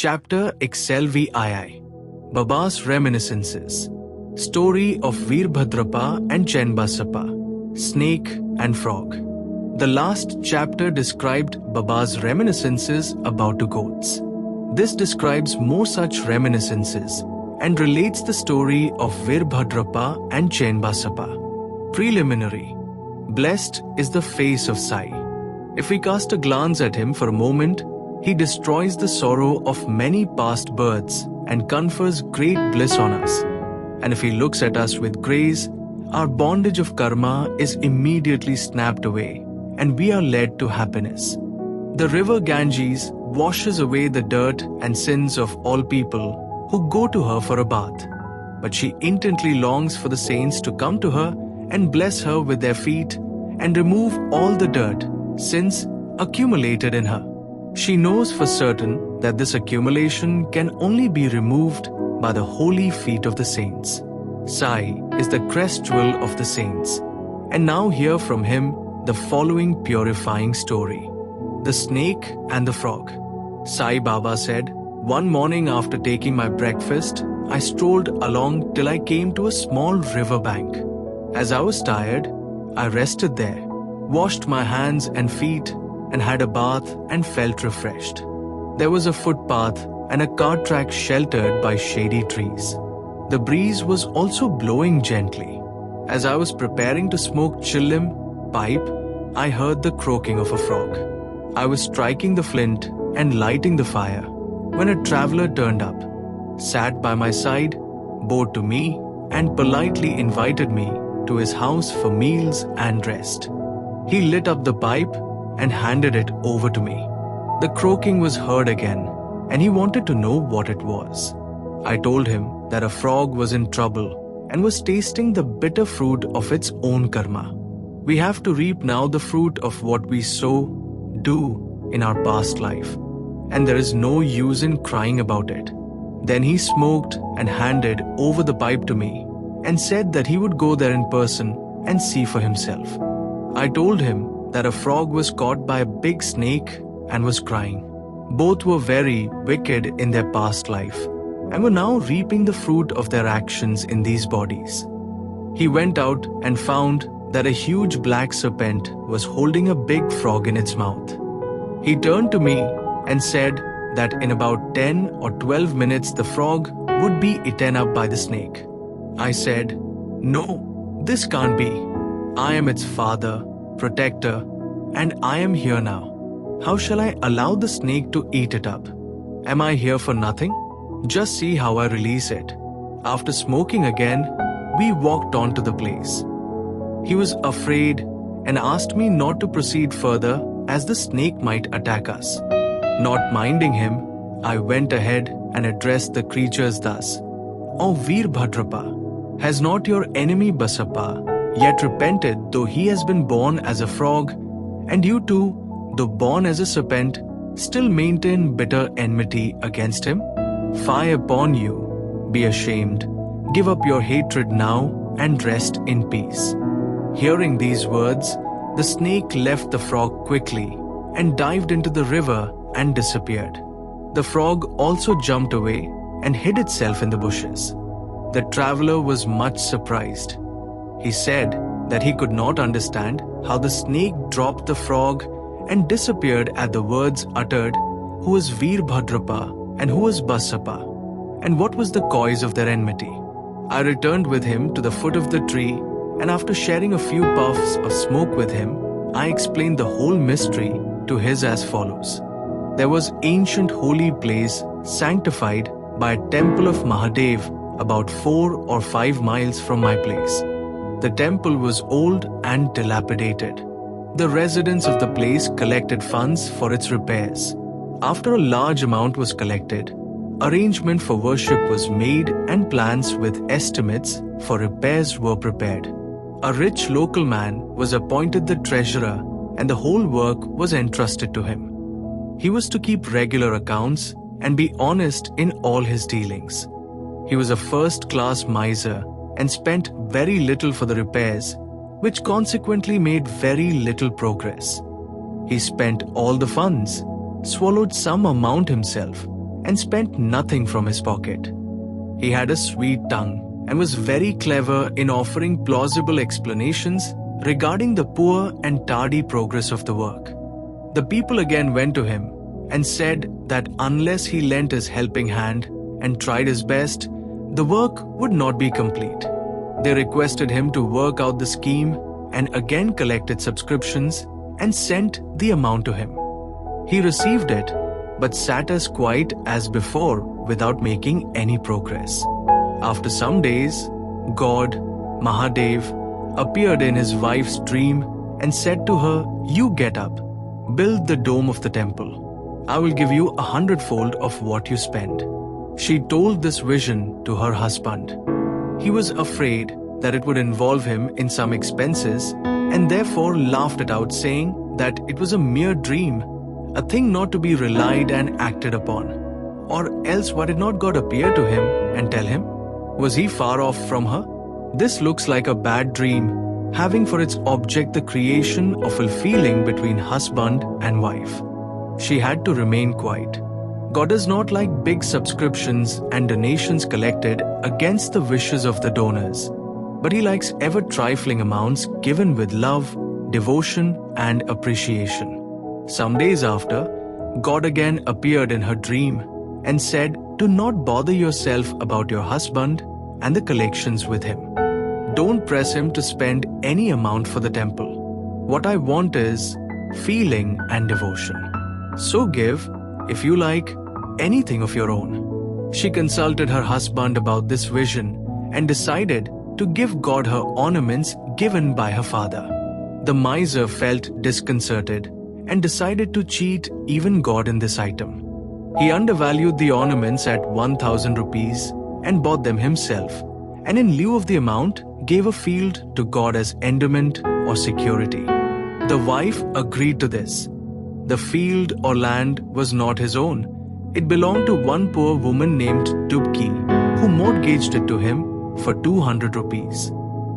Chapter XLV Aahe, Baba's Reminiscences. Story of Veerbhadrappa and Chenbasappa, Snake and Frog. The last chapter described Baba's reminiscences about two goats. This describes more such reminiscences and relates the story of Veerbhadrappa and Chenbasappa. Preliminary. Blessed is the face of Sai. If we cast a glance at him for a moment, he destroys the sorrow of many past births and confers great bliss on us. And if he looks at us with grace, our bondage of karma is immediately snapped away and we are led to happiness. The river Ganges washes away the dirt and sins of all people who go to her for a bath. But she intently longs for the saints to come to her and bless her with their feet and remove all the dirt, sins accumulated in her. She knows for certain that this accumulation can only be removed by the holy feet of the saints. Sai is the crest jewel of the saints. And now hear from him the following purifying story. The Snake and the Frog. Sai Baba said, "One morning after taking my breakfast, I strolled along till I came to a small river bank. As I was tired, I rested there, washed my hands and feet, and had a bath and felt refreshed. There was a footpath and a cart track sheltered by shady trees. The breeze was also blowing gently. As I was preparing to smoke chillim pipe, I heard the croaking of a frog. I was striking the flint and lighting the fire when a traveler turned up, sat by my side, bowed to me, and politely invited me to his house for meals and rest. He lit up the pipe and handed it over to me. The croaking was heard again, and he wanted to know what it was. I told him that a frog was in trouble and was tasting the bitter fruit of its own karma. We have to reap now the fruit of what we do in our past life, and there is no use in crying about it. Then he smoked and handed over the pipe to me and said that he would go there in person and see for himself. I told him that a frog was caught by a big snake and was crying. Both were very wicked in their past life and were now reaping the fruit of their actions in these bodies. He went out and found that a huge black serpent was holding a big frog in its mouth. He turned to me and said that in about 10 or 12 minutes the frog would be eaten up by the snake. I said, "No, this can't be. I am its father, protector, and I am here now. How shall I allow the snake to eat it up? Am I here for nothing? Just see how I release it." After smoking again, we walked on to the place. He was afraid and asked me not to proceed further as the snake might attack us. Not minding him, I went ahead and addressed the creatures thus. "O Veerbhadrappa, has not your enemy Basappa yet repented, though he has been born as a frog, and you too, though born as a serpent, still maintain bitter enmity against him? Fie upon you, be ashamed, give up your hatred now and rest in peace." Hearing these words, the snake left the frog quickly and dived into the river and disappeared. The frog also jumped away and hid itself in the bushes. The traveler was much surprised. He said that he could not understand how the snake dropped the frog and disappeared at the words uttered, "Who is Veerbhadrappa and who is Basappa, and what was the cause of their enmity?" I returned with him to the foot of the tree, and after sharing a few puffs of smoke with him, I explained the whole mystery to his as follows. There was ancient holy place sanctified by a temple of Mahadev about 4 or 5 miles from my place. The temple was old and dilapidated. The residents of the place collected funds for its repairs. After a large amount was collected, arrangement for worship was made and plans with estimates for repairs were prepared. A rich local man was appointed the treasurer and the whole work was entrusted to him. He was to keep regular accounts and be honest in all his dealings. He was a first-class miser and spent very little for the repairs, which consequently made very little progress. He spent all the funds, swallowed some amount himself, and spent nothing from his pocket. He had a sweet tongue and was very clever in offering plausible explanations regarding the poor and tardy progress of the work. The people again went to him and said that unless he lent his helping hand and tried his best, the work would not be complete. They requested him to work out the scheme and again collected subscriptions and sent the amount to him. He received it, but sat as quiet as before without making any progress. After some days, God, Mahadev, appeared in his wife's dream and said to her, "You get up, build the dome of the temple. I will give you 100-fold of what you spend." She told this vision to her husband. He was afraid that it would involve him in some expenses and therefore laughed it out, saying that it was a mere dream, a thing not to be relied and acted upon. Or else why did not God appear to him and tell him? Was he far off from her? This looks like a bad dream, having for its object the creation of a feeling between husband and wife. She had to remain quiet. God does not like big subscriptions and donations collected against the wishes of the donors, but he likes ever trifling amounts given with love, devotion, and appreciation. Some days after, God again appeared in her dream and said, "Do not bother yourself about your husband and the collections with him. Don't press him to spend any amount for the temple. What I want is feeling and devotion. So give, if you like, anything of your own." She consulted her husband about this vision and decided to give God her ornaments given by her father. The miser felt disconcerted and decided to cheat even God in this item. He undervalued the ornaments at 1,000 rupees and bought them himself, and in lieu of the amount, gave a field to God as endowment or security. The wife agreed to this. The field or land was not his own. It belonged to one poor woman named Dubki, who mortgaged it to him for 200 rupees.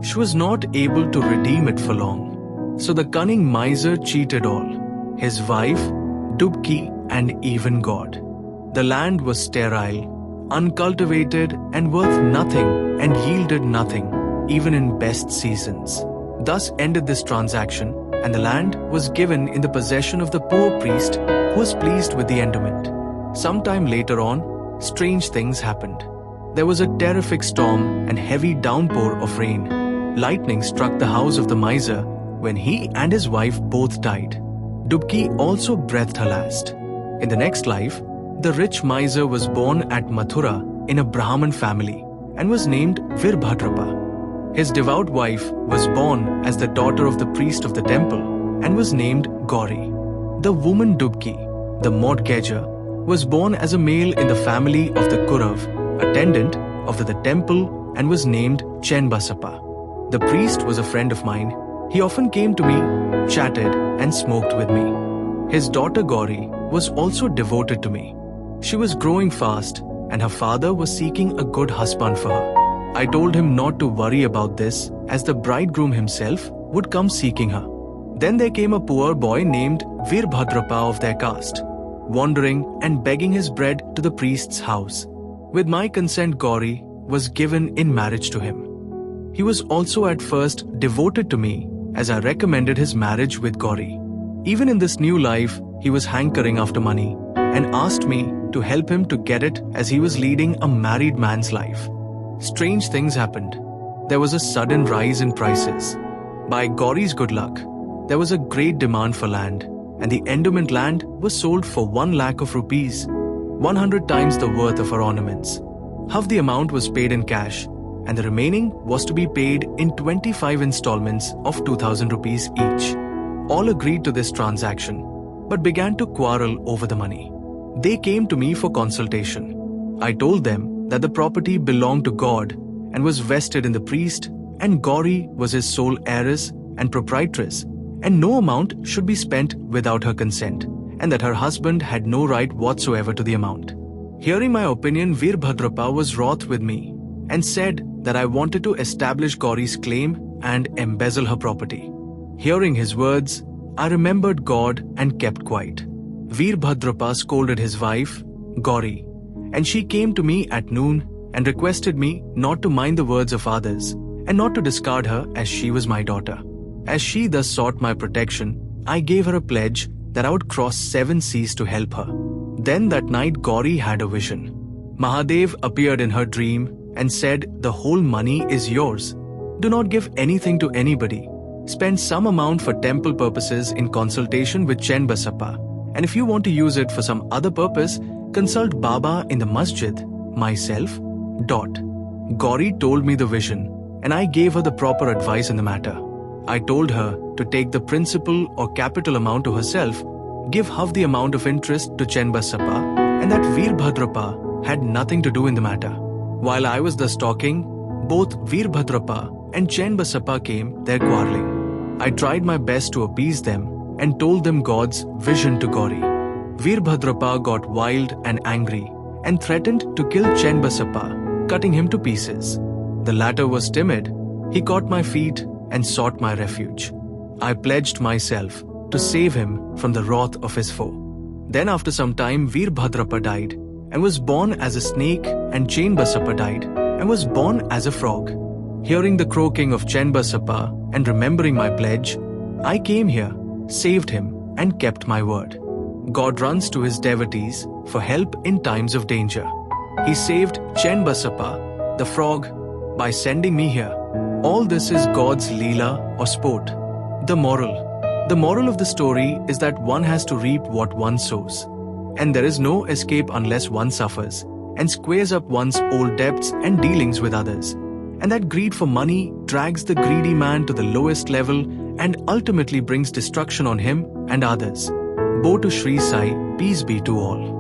She was not able to redeem it for long. So the cunning miser cheated all, his wife, Dubki, and even God. The land was sterile, uncultivated, and worth nothing, and yielded nothing, even in best seasons. Thus ended this transaction, and the land was given in the possession of the poor priest who was pleased with the endowment. Sometime later on, strange things happened. There was a terrific storm and heavy downpour of rain. Lightning struck the house of the miser when he and his wife both died. Dubki also breathed her last. In the next life, the rich miser was born at Mathura in a Brahmin family and was named Virbhadrapa. His devout wife was born as the daughter of the priest of the temple and was named Gauri. The woman Dubki, the mortgager, was born as a male in the family of the Kurav, attendant of the temple, and was named Chenbasappa. The priest was a friend of mine. He often came to me, chatted, and smoked with me. His daughter Gauri was also devoted to me. She was growing fast, and her father was seeking a good husband for her. I told him not to worry about this, as the bridegroom himself would come seeking her. Then there came a poor boy named Virbhadrapa of their caste, wandering and begging his bread to the priest's house. With my consent, Gauri was given in marriage to him. He was also at first devoted to me, as I recommended his marriage with Gauri. Even in this new life, he was hankering after money and asked me to help him to get it, as he was leading a married man's life. Strange things happened. There was a sudden rise in prices. By Gauri's good luck, there was a great demand for land, and the endowment land was sold for 1 lakh of rupees, 100 times the worth of her ornaments. Half the amount was paid in cash, and the remaining was to be paid in 25 installments of 2,000 rupees each. All agreed to this transaction, but began to quarrel over the money. They came to me for consultation. I told them that the property belonged to God and was vested in the priest, and Gauri was his sole heiress and proprietress, and no amount should be spent without her consent, and that her husband had no right whatsoever to the amount. Hearing my opinion, Virbhadrapa was wroth with me and said that I wanted to establish Gauri's claim and embezzle her property. Hearing his words, I remembered God and kept quiet. Virbhadrapa scolded his wife, Gauri, and she came to me at noon and requested me not to mind the words of others and not to discard her as she was my daughter. As she thus sought my protection, I gave her a pledge that I would cross 7 seas to help her. Then that night Gauri had a vision. Mahadev appeared in her dream and said, "The whole money is yours. Do not give anything to anybody. Spend some amount for temple purposes in consultation with Chenbasappa. And if you want to use it for some other purpose, consult Baba in the masjid, myself. Gauri told me the vision, and I gave her the proper advice in the matter. I told her to take the principal or capital amount to herself, give half the amount of interest to Chenbasappa, and that Veerbhadrappa had nothing to do in the matter. While I was thus talking, both Veerbhadrappa and Chenbasappa came there quarreling. I tried my best to appease them and told them God's vision to Gauri. Veerbhadrappa got wild and angry and threatened to kill Chenbasappa, cutting him to pieces. The latter was timid. He caught my feet and sought my refuge. I pledged myself to save him from the wrath of his foe. Then after some time Veerbhadrappa died and was born as a snake, and Chenbasappa died and was born as a frog. Hearing the croaking of Chenbasappa and remembering my pledge, I came here, saved him, and kept my word. God runs to his devotees for help in times of danger. He saved Chenbasappa, the frog, by sending me here. All this is God's leela or sport. The moral of the story is that one has to reap what one sows. And there is no escape unless one suffers and squares up one's old debts and dealings with others. And that greed for money drags the greedy man to the lowest level and ultimately brings destruction on him and others. Bow to Shri Sai, peace be to all.